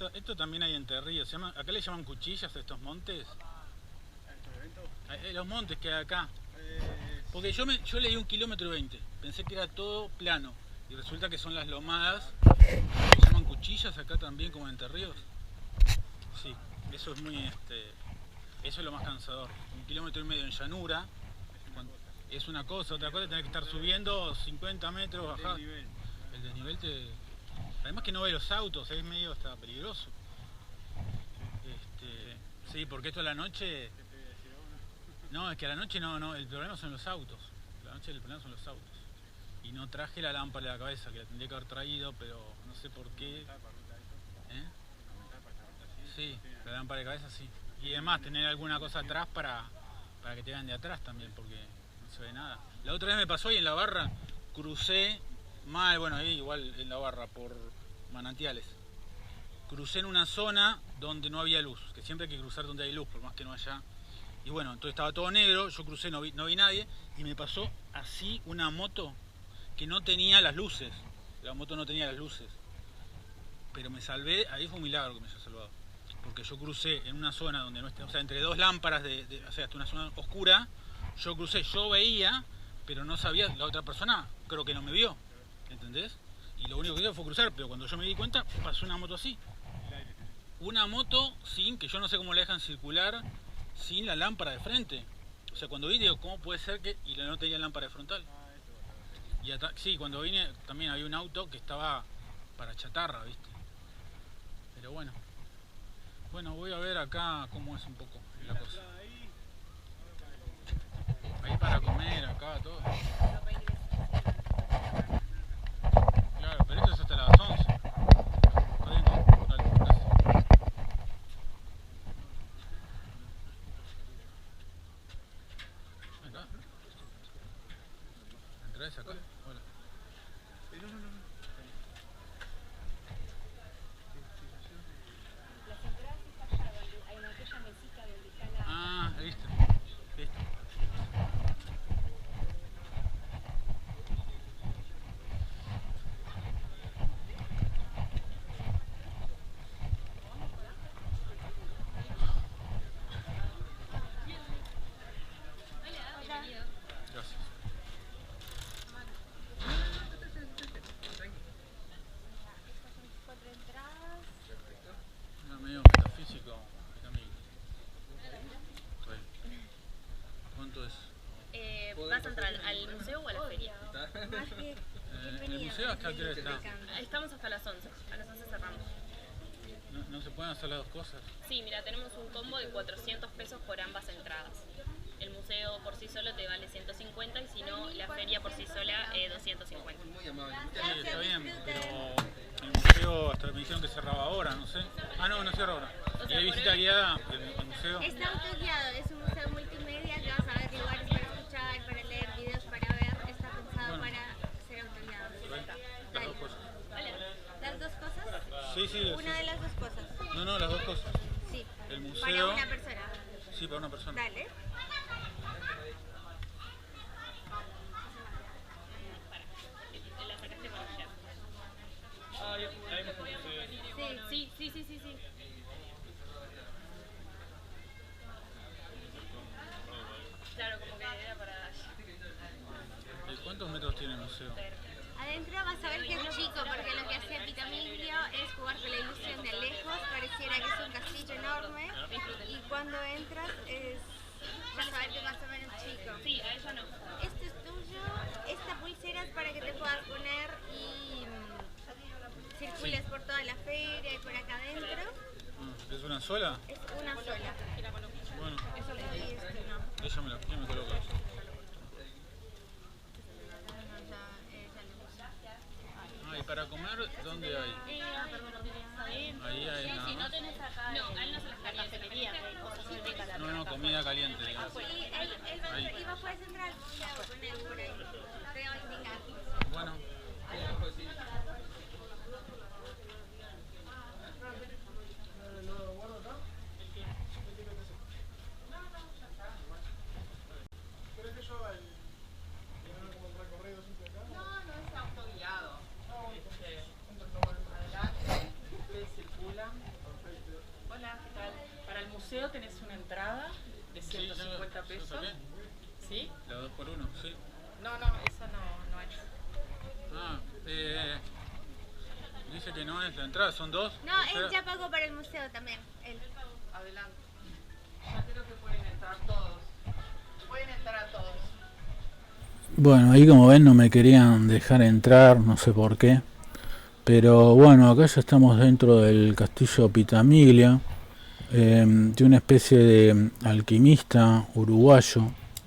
esto también hay en Entre Ríos. Acá le llaman cuchillas a estos montes. Los montes que hay acá. Porque yo leí 1,20 km. Pensé que era todo plano. Y resulta que son las lomadas. ¿Se llaman cuchillas acá también como en Entre Ríos? Sí, eso es muy eso es lo más cansador. 1,5 km en llanura es una cosa, otra cosa es tener que estar subiendo 50 metros, bajar. El desnivel además que no ve los autos, es medio hasta peligroso. Sí, porque esto a la noche. No, es que a la noche no, el problema son los autos. A la noche el problema son los autos. Y no traje la lámpara de la cabeza, que la tendría que haber traído, pero no sé por qué. Sí, la lámpara de cabeza sí. Y además tener alguna cosa atrás para que te vean de atrás también, porque no se ve nada. La otra vez me pasó ahí en la barra, crucé mal, bueno, ahí igual en la barra, por Manantiales. Crucé en una zona donde no había luz, que siempre hay que cruzar donde hay luz, por más que no haya. Y bueno, entonces estaba todo negro, yo crucé, no vi nadie, y me pasó así una moto que no tenía las luces. La moto no tenía las luces. Pero me salvé, ahí fue un milagro que me haya salvado. Porque yo crucé en una zona donde no está, o sea, entre dos lámparas, o sea, hasta una zona oscura, yo crucé, yo veía, pero no sabía, la otra persona creo que no me vio, ¿entendés? Y lo único que hice fue cruzar, pero cuando yo me di cuenta, pasó una moto así. Una moto sin, que yo no sé cómo la dejan circular, sin la lámpara de frente. O sea, cuando vi, digo, ¿cómo puede ser que...? Y no tenía lámpara de frontal. Y sí, cuando vine también había un auto que estaba para chatarra, ¿viste? Pero bueno. Bueno, voy a ver acá cómo es un poco la cosa. Ahí para comer, acá, todo. Claro, pero esto es hasta las 11. Dale, gracias. Acá. ¿Entrás acá? Hola. Las entradas están allá, hay una aquella mesita donde está la... Ah, listo. Listo. Gracias. Cuatro entradas. Era medio metafísico, Camilo. ¿Cuánto es? ¿Vas a entrar al museo o a la feria? ¿El museo hasta qué hora está? Estamos hasta las 11. A las 11 cerramos. ¿No se pueden hacer las dos cosas? Sí, mira, tenemos un combo de 400 pesos por ambas entradas. El museo por sí solo te vale 150 y si no, la feria por sí sola 250. Sí, está bien, pero el museo hasta me dijeron que cerraba ahora, no sé. Ah, no cierra ahora. O ¿Y sea, hay por visita hoy- guiada al museo? Está autoguiado, es un museo multimedia que vas a ver lugares para escuchar, para leer, videos para ver. Está pensado Bueno. para ser autoguiado. Las dos cosas. ¿Las dos cosas? Sí. Una de las dos cosas. No, las dos cosas. Sí. El museo. Para una persona. Sí, para una persona. Dale. La sacaste con ella. Sí. Sí. Claro, como que era para... ¿Cuántos metros tiene el museo? Adentro vas a ver que es chico, porque lo que hace Pitamiglio es jugar con la ilusión de lejos, pareciera que es un castillo enorme, y cuando entras vas a ver que es más o menos chico. Sí, a ella no. Esto es tuyo, esta pulsera es para que te puedas poner y circules por toda la feria y por acá adentro. ¿Es una sola? Es una sola. Bueno, Y esto no. ella me coloca eso. Ah, ¿y para comer dónde hay? Ahí hay nada Si no más. tenés acá... No, a él no se las cafetería, que hay cosas muy ricas. No, comida caliente, digamos. Sí, y vos podés entrar con él por ahí. Te va a indicar. Bueno. No es autoguiado. Adelante, usted circula Hola. Hola, ¿qué tal? Para el museo tenés una entrada de 150 pesos. ¿Sí? La 2x1, sí. No, esa no es. Dice que no es la entrada, son dos. No, él ya pagó para el museo también. Él. Adelante. Ya creo que pueden entrar todos. Pueden entrar todos. Bueno, ahí como ven no me querían dejar entrar, no sé por qué. Pero bueno, acá ya estamos dentro del castillo Pitamiglia, de una especie de alquimista uruguayo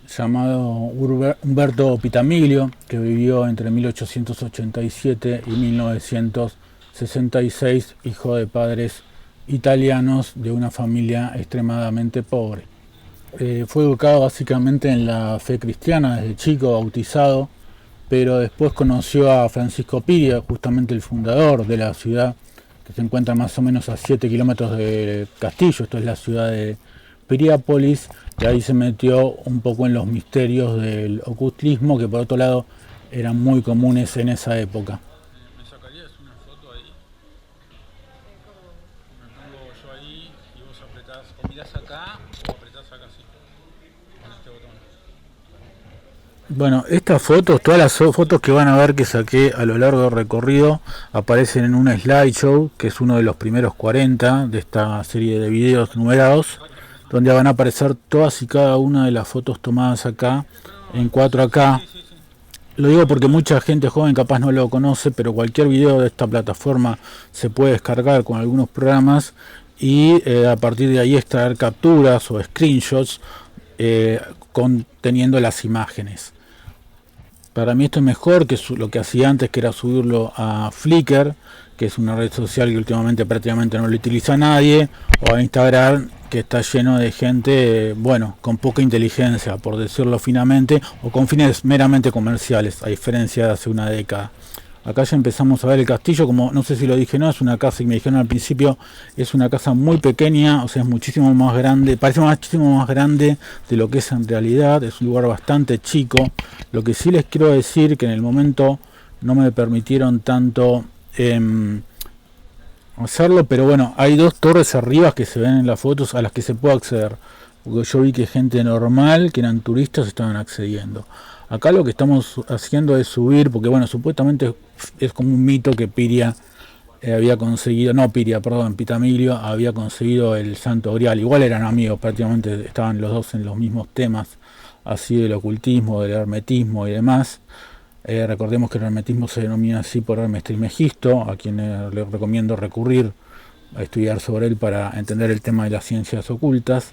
llamado Humberto Pitamiglio, que vivió entre 1887 y 1966, hijo de padres italianos de una familia extremadamente pobre. Fue educado básicamente en la fe cristiana desde chico, bautizado, pero después conoció a Francisco Piria, justamente el fundador de la ciudad, que se encuentra más o menos a 7 kilómetros del castillo. Esto es la ciudad de Piriápolis, y ahí se metió un poco en los misterios del ocultismo, que por otro lado eran muy comunes en esa época. ¿Me sacarías una foto ahí? Me pongo yo ahí y vos apretás, o mirás acá o apretás acá así, con este botón. Bueno, estas fotos, todas las fotos que van a ver que saqué a lo largo del recorrido, aparecen en una slideshow, que es uno de los primeros 40 de esta serie de videos numerados, donde van a aparecer todas y cada una de las fotos tomadas acá, en 4K. Lo digo porque mucha gente joven capaz no lo conoce, pero cualquier video de esta plataforma se puede descargar con algunos programas y a partir de ahí extraer capturas o screenshots conteniendo las imágenes. Para mí esto es mejor que lo que hacía antes, que era subirlo a Flickr, que es una red social que últimamente prácticamente no lo utiliza nadie, o a Instagram, que está lleno de gente, bueno, con poca inteligencia, por decirlo finamente, o con fines meramente comerciales, a diferencia de hace una década. Acá ya empezamos a ver el castillo, como no sé si lo dije, no, es una casa, y me dijeron al principio, es una casa muy pequeña, o sea, es muchísimo más grande, parece muchísimo más grande de lo que es en realidad, es un lugar bastante chico. Lo que sí les quiero decir, que en el momento no me permitieron tanto hacerlo, pero bueno, hay dos torres arriba que se ven en las fotos a las que se puede acceder, porque yo vi que gente normal, que eran turistas, estaban accediendo. Acá lo que estamos haciendo es subir, porque bueno, supuestamente es como un mito que Piria había conseguido, Pitamiglio había conseguido el Santo Grial. Igual eran amigos, prácticamente estaban los dos en los mismos temas, así del ocultismo, del hermetismo y demás. Recordemos que el hermetismo se denomina así por Hermes Trismegisto, a quien les recomiendo recurrir a estudiar sobre él para entender el tema de las ciencias ocultas,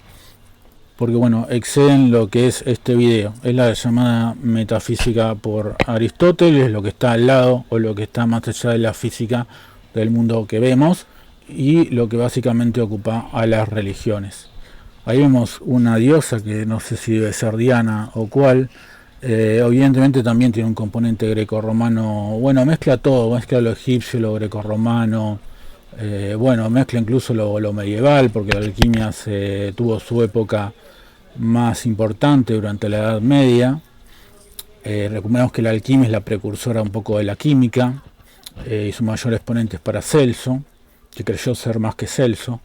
porque bueno, exceden lo que es este video. Es la llamada metafísica por Aristóteles, lo que está al lado o lo que está más allá de la física del mundo que vemos, y lo que básicamente ocupa a las religiones. Ahí vemos una diosa que no sé si debe ser Diana o cuál. Evidentemente también tiene un componente grecorromano, bueno, mezcla todo, mezcla lo egipcio, lo grecorromano, bueno, mezcla incluso lo medieval, porque la alquimia tuvo su época más importante durante la Edad Media. Recordemos que la alquimia es la precursora un poco de la química, y su mayor exponente es Paracelso, que creyó ser más que Celso.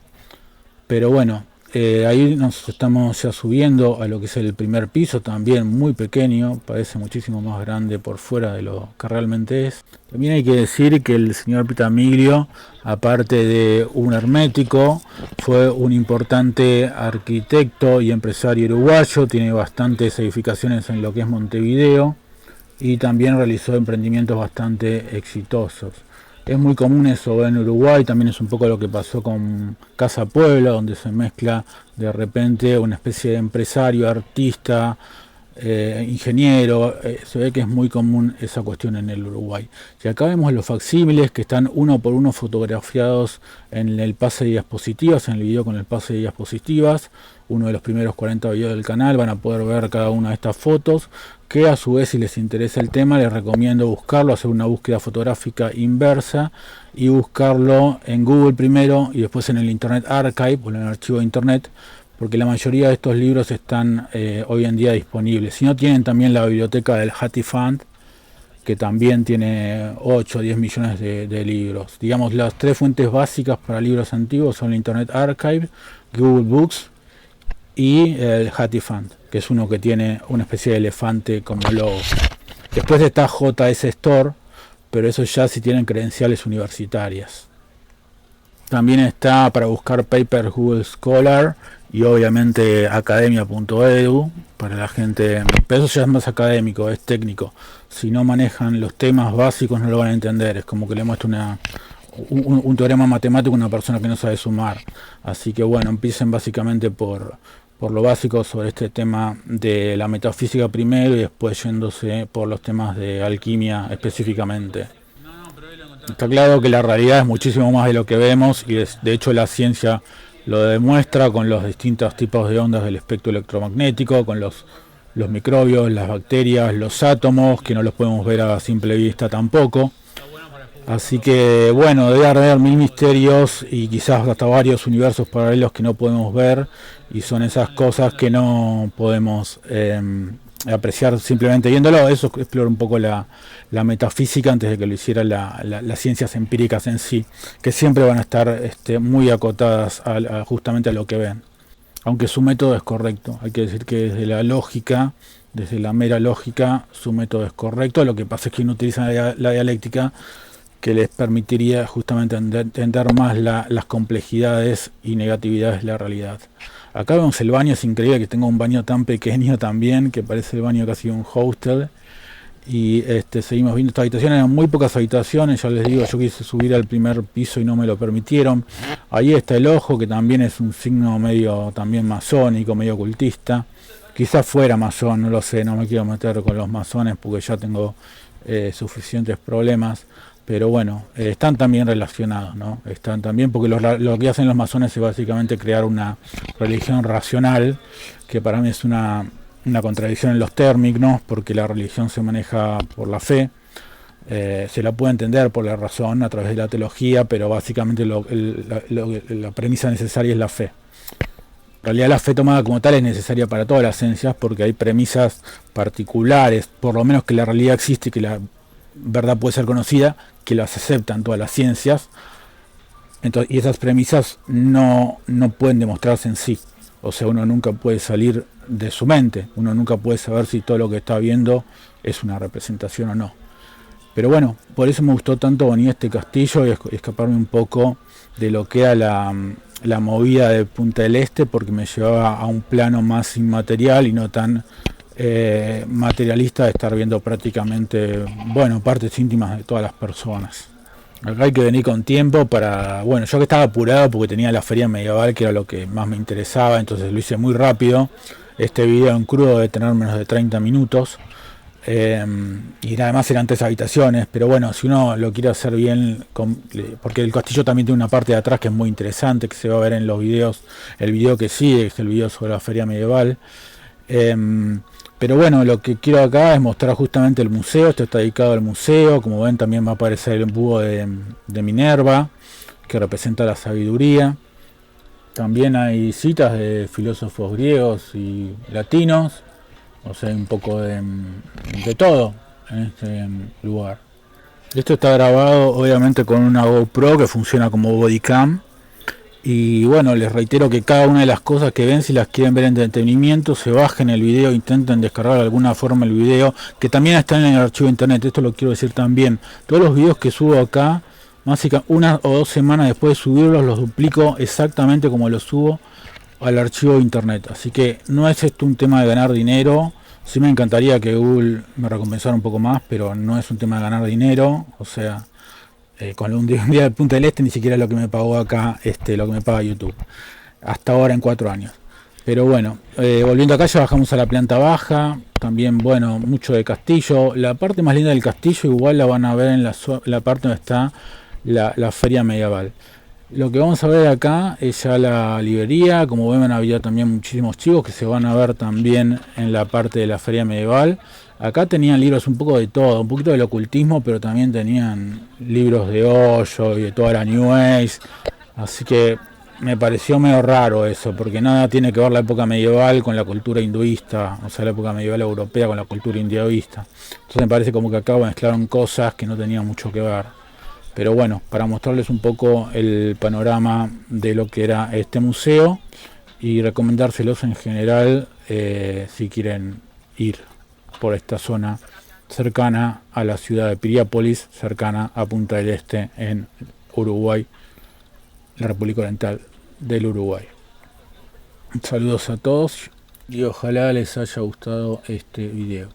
Pero bueno, ahí nos estamos ya subiendo a lo que es el primer piso, también muy pequeño, parece muchísimo más grande por fuera de lo que realmente es. También hay que decir que el señor Pitamiglio, aparte de un hermético, fue un importante arquitecto y empresario uruguayo, tiene bastantes edificaciones en lo que es Montevideo y también realizó emprendimientos bastante exitosos. Es muy común eso en Uruguay, también es un poco lo que pasó con Casa Puebla, donde se mezcla de repente una especie de empresario, artista, ingeniero. Se ve que es muy común esa cuestión en el Uruguay. Y acá vemos los facsímiles que están uno por uno fotografiados en el pase de diapositivas, en el video con el pase de diapositivas, uno de los primeros 40 videos del canal. Van a poder ver cada una de estas fotos, que a su vez, si les interesa el tema, les recomiendo buscarlo, hacer una búsqueda fotográfica inversa y buscarlo en Google primero y después en el Internet Archive o en el archivo de Internet, porque la mayoría de estos libros están hoy en día disponibles. Si no, tienen también la biblioteca del Hattie Fund, que también tiene 8 o 10 millones de libros. Digamos, las 3 fuentes básicas para libros antiguos son el Internet Archive, Google Books y el Hatifund, que es uno que tiene una especie de elefante como logo. Después está JS Store, pero eso ya si tienen credenciales universitarias. También está para buscar papers Google Scholar y obviamente academia.edu para la gente, pero eso ya es más académico, es técnico. Si no manejan los temas básicos no lo van a entender, es como que le muestro un teorema matemático a una persona que no sabe sumar. Así que bueno, empiecen básicamente por lo básico sobre este tema de la metafísica primero y después yéndose por los temas de alquimia específicamente. Está claro que la realidad es muchísimo más de lo que vemos y de hecho la ciencia lo demuestra con los distintos tipos de ondas del espectro electromagnético, con los microbios, las bacterias, los átomos, que no los podemos ver a simple vista tampoco. Así que bueno, debe haber mil misterios y quizás hasta varios universos paralelos que no podemos ver, y son esas cosas que no podemos apreciar simplemente viéndolo. Eso explora un poco la metafísica antes de que lo hiciera las ciencias empíricas en sí, que siempre van a estar muy acotadas justamente a lo que ven. Aunque su método es correcto, hay que decir que desde la lógica, desde la mera lógica, su método es correcto. Lo que pasa es que no utilizan la dialéctica, que les permitiría justamente entender más las complejidades y negatividades de la realidad. Acá vemos el baño, es increíble que tenga un baño tan pequeño también, que parece el baño casi de un hostel. Y seguimos viendo esta habitación, eran muy pocas habitaciones, ya les digo, yo quise subir al primer piso y no me lo permitieron. Ahí está el ojo, que también es un signo medio también masónico, medio ocultista. Quizás fuera masón, no lo sé, no me quiero meter con los masones porque ya tengo suficientes problemas. Pero bueno, están también relacionados, ¿no? Están también porque lo que hacen los masones es básicamente crear una religión racional, que para mí es una contradicción en los términos, porque la religión se maneja por la fe, se la puede entender por la razón a través de la teología, pero básicamente la premisa necesaria es la fe. En realidad la fe tomada como tal es necesaria para todas las ciencias, porque hay premisas particulares, por lo menos que la realidad existe y que la verdad puede ser conocida, que las aceptan todas las ciencias. Entonces, y esas premisas no pueden demostrarse en sí. O sea, uno nunca puede salir de su mente, uno nunca puede saber si todo lo que está viendo es una representación o no. Pero bueno, por eso me gustó tanto venir a este castillo y escaparme un poco de lo que era la movida de Punta del Este, porque me llevaba a un plano más inmaterial y no tan materialista de estar viendo prácticamente, bueno, partes íntimas de todas las personas. Acá hay que venir con tiempo para, bueno, yo que estaba apurado porque tenía la feria medieval, que era lo que más me interesaba, entonces lo hice muy rápido. Este video en crudo debe tener menos de 30 minutos. Y además eran 3 habitaciones, pero bueno, si uno lo quiere hacer bien, porque el castillo también tiene una parte de atrás que es muy interesante, que se va a ver en los videos, el video que sigue, que es el video sobre la feria medieval. Pero bueno, lo que quiero acá es mostrar justamente el museo. Esto está dedicado al museo. Como ven, también va a aparecer el búho de Minerva, que representa la sabiduría. También hay citas de filósofos griegos y latinos, o sea, un poco de todo en este lugar. Esto está grabado obviamente con una GoPro que funciona como bodycam. Y bueno, les reitero que cada una de las cosas que ven, si las quieren ver en entretenimiento, se bajen el video, intenten descargar de alguna forma el video, que también está en el archivo de internet. Esto lo quiero decir también. Todos los videos que subo acá, básicamente 1 o 2 semanas después de subirlos, los duplico exactamente como los subo al archivo de internet. Así que no es esto un tema de ganar dinero. Sí me encantaría que Google me recompensara un poco más, pero no es un tema de ganar dinero. O sea, con un día de Punta del Este ni siquiera lo que me pagó acá, lo que me paga YouTube hasta ahora en 4 años. Pero bueno, volviendo acá, ya bajamos a la planta baja. También, bueno, mucho de castillo. La parte más linda del castillo igual la van a ver en la parte donde está la feria medieval. Lo que vamos a ver acá es ya la librería. Como ven, había también muchísimos chivos que se van a ver también en la parte de la feria medieval. Acá tenían libros un poco de todo, un poquito del ocultismo, pero también tenían libros de Osho y de toda la New Age. Así que me pareció medio raro eso, porque nada tiene que ver la época medieval con la cultura hinduista, o sea, la época medieval europea con la cultura hinduista. Entonces me parece como que acá mezclaron cosas que no tenían mucho que ver. Pero bueno, para mostrarles un poco el panorama de lo que era este museo y recomendárselos en general si quieren ir por esta zona cercana a la ciudad de Piriápolis, cercana a Punta del Este en Uruguay, la República Oriental del Uruguay. Saludos a todos y ojalá les haya gustado este video.